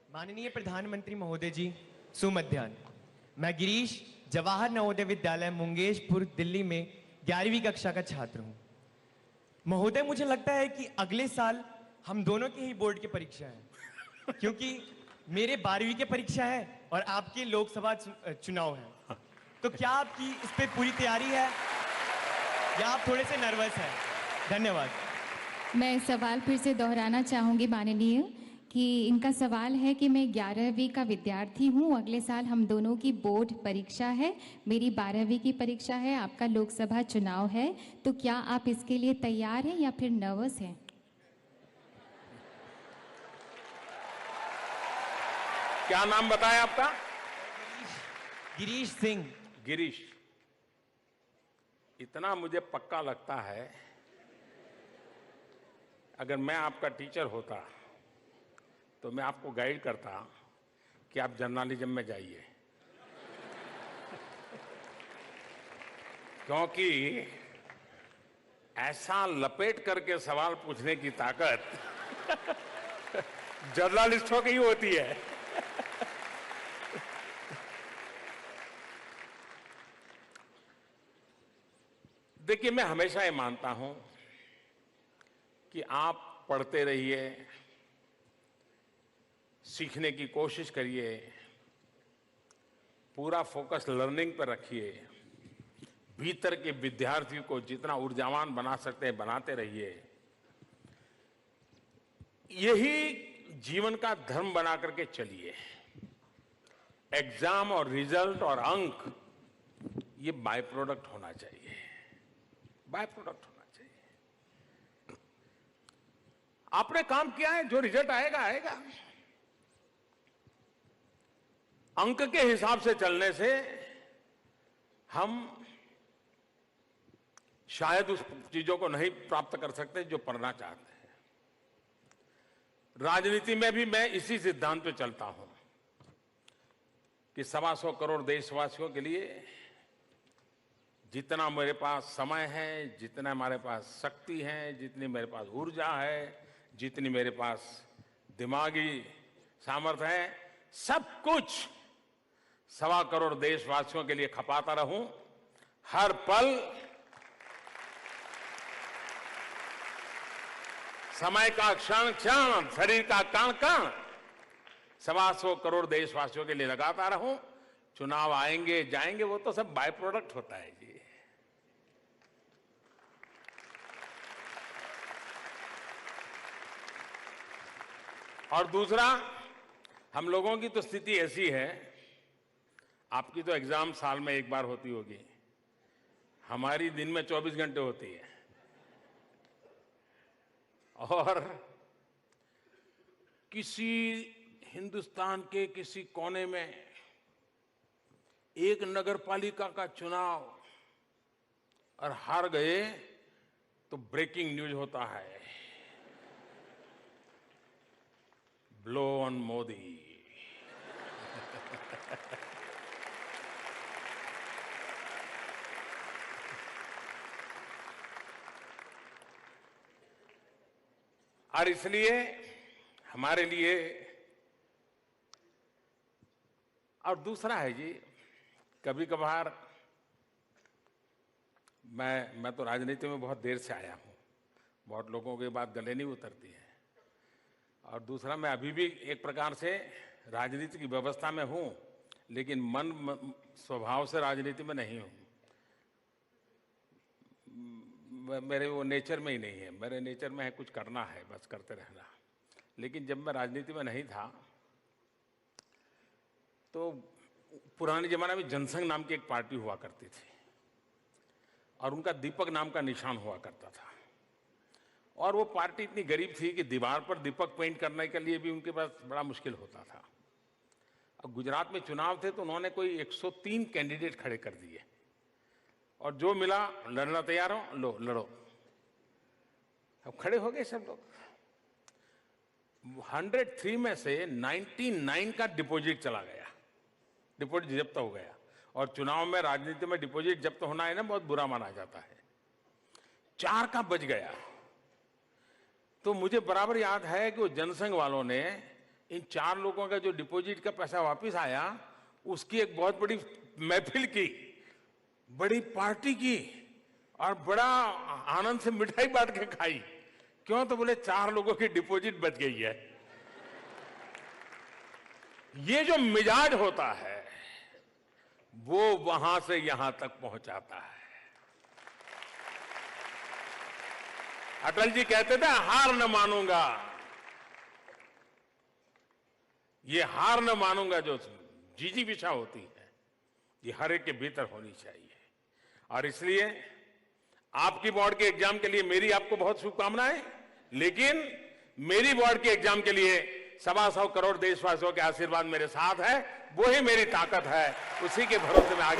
माननीय प्रधानमंत्री महोदय जी, सुमध्याह्न। मैं गिरीश जवाहर नवोदय विद्यालय मुंगेशपुर दिल्ली में 11वीं कक्षा का छात्र हूं। महोदय, मुझे लगता है कि अगले साल हम दोनों की ही बोर्ड की परीक्षा है, क्योंकि मेरे 12वीं की परीक्षा है और आपके लोकसभा चुनाव है। तो क्या आपकी इस पे पूरी तैयारी है या आप थोड़े से नर्वस हैं? धन्यवाद। मैं सवाल फिर से दोहराना चाहूँगी माननीय कि इनका सवाल है कि मैं 11वीं का विद्यार्थी हूँ। अगले साल हम दोनों की बोर्ड परीक्षा है। मेरी 12वीं की परीक्षा है, आपका लोकसभा चुनाव है। तो क्या आप इसके लिए तैयार हैं या फिर नर्वस हैं? क्या नाम बताया आपका? गिरीश सिंह। गिरीश। इतना मुझे पक्का लगता है, अगर मैं आपका टीचर होता तो मैं आपको गाइड करता कि आप जर्नलिज्म में जाइए, क्योंकि ऐसा लपेट करके सवाल पूछने की ताकत जर्नलिस्टों की ही होती है। देखिए, मैं हमेशा ये मानता हूं कि आप पढ़ते रहिए, सीखने की कोशिश करिए, पूरा फोकस लर्निंग पर रखिए, भीतर के विद्यार्थी को जितना ऊर्जावान बना सकते हैं बनाते रहिए। यही जीवन का धर्म बना करके चलिए। एग्जाम और रिजल्ट और अंक ये बाय प्रोडक्ट होना चाहिए, बाय प्रोडक्ट होना चाहिए। आपने काम किया है, जो रिजल्ट आएगा आएगा। अंक के हिसाब से चलने से हम शायद उस चीजों को नहीं प्राप्त कर सकते जो पढ़ना चाहते हैं। राजनीति में भी मैं इसी सिद्धांत पे चलता हूं कि 125 करोड़ देशवासियों के लिए जितना मेरे पास समय है, जितना हमारे पास शक्ति है, जितनी मेरे पास ऊर्जा है, जितनी मेरे पास दिमागी सामर्थ्य है, सब कुछ 125 करोड़ देशवासियों के लिए खपाता रहूं। हर पल समय का क्षण क्षण, शरीर का कण कण 125 करोड़ देशवासियों के लिए लगाता रहूं। चुनाव आएंगे जाएंगे, वो तो सब बाय प्रोडक्ट होता है जी। और दूसरा, हम लोगों की तो स्थिति ऐसी है, आपकी तो एग्जाम साल में एक बार होती होगी, हमारी दिन में 24 घंटे होती है। और किसी हिंदुस्तान के किसी कोने में एक नगरपालिका का चुनाव और हार गए तो ब्रेकिंग न्यूज होता है, ब्लो ऑन मोदी। और इसलिए हमारे लिए, और दूसरा है जी, कभी कभार मैं तो राजनीति में बहुत देर से आया हूं, बहुत लोगों की बात गले नहीं उतरती है। और दूसरा, मैं अभी भी एक प्रकार से राजनीति की व्यवस्था में हूं, लेकिन मन स्वभाव से राजनीति में नहीं हूं। मेरे वो नेचर में ही नहीं है। मेरे नेचर में है कुछ करना है, बस करते रहना। लेकिन जब मैं राजनीति में नहीं था तो पुराने जमाने में जनसंघ नाम की एक पार्टी हुआ करती थी और उनका दीपक नाम का निशान हुआ करता था। और वो पार्टी इतनी गरीब थी कि दीवार पर दीपक पेंट करने के लिए भी उनके पास बड़ा मुश्किल होता था। अब गुजरात में चुनाव थे तो उन्होंने कोई 103 कैंडिडेट खड़े कर दिए और जो मिला, लड़ना तैयार हो, लो लड़ो। अब खड़े हो गए सब लोग। 103 में से 99 का डिपॉजिट चला गया, डिपॉजिट जब्त हो गया। और चुनाव में, राजनीति में डिपॉजिट जब्त होना है ना, बहुत बुरा माना जाता है। 4 का बच गया। तो मुझे बराबर याद है कि वो जनसंघ वालों ने इन 4 लोगों का जो डिपॉजिट का पैसा वापस आया, उसकी एक बहुत बड़ी महफिल की, बड़ी पार्टी की और बड़ा आनंद से मिठाई बांट के खाई। क्यों? तो बोले 4 लोगों की डिपॉजिट बच गई है। ये जो मिजाज होता है वो वहां से यहां तक पहुंचाता है। अटल जी कहते थे हार न मानूंगा, ये हार न मानूंगा जो जिजीविषा होती है, ये हर एक के भीतर होनी चाहिए। और इसलिए आपकी बोर्ड के एग्जाम के लिए मेरी आपको बहुत शुभकामनाएं, लेकिन मेरी बोर्ड के एग्जाम के लिए 125 करोड़ देशवासियों के आशीर्वाद मेरे साथ है, वो ही मेरी ताकत है, उसी के भरोसे में आगे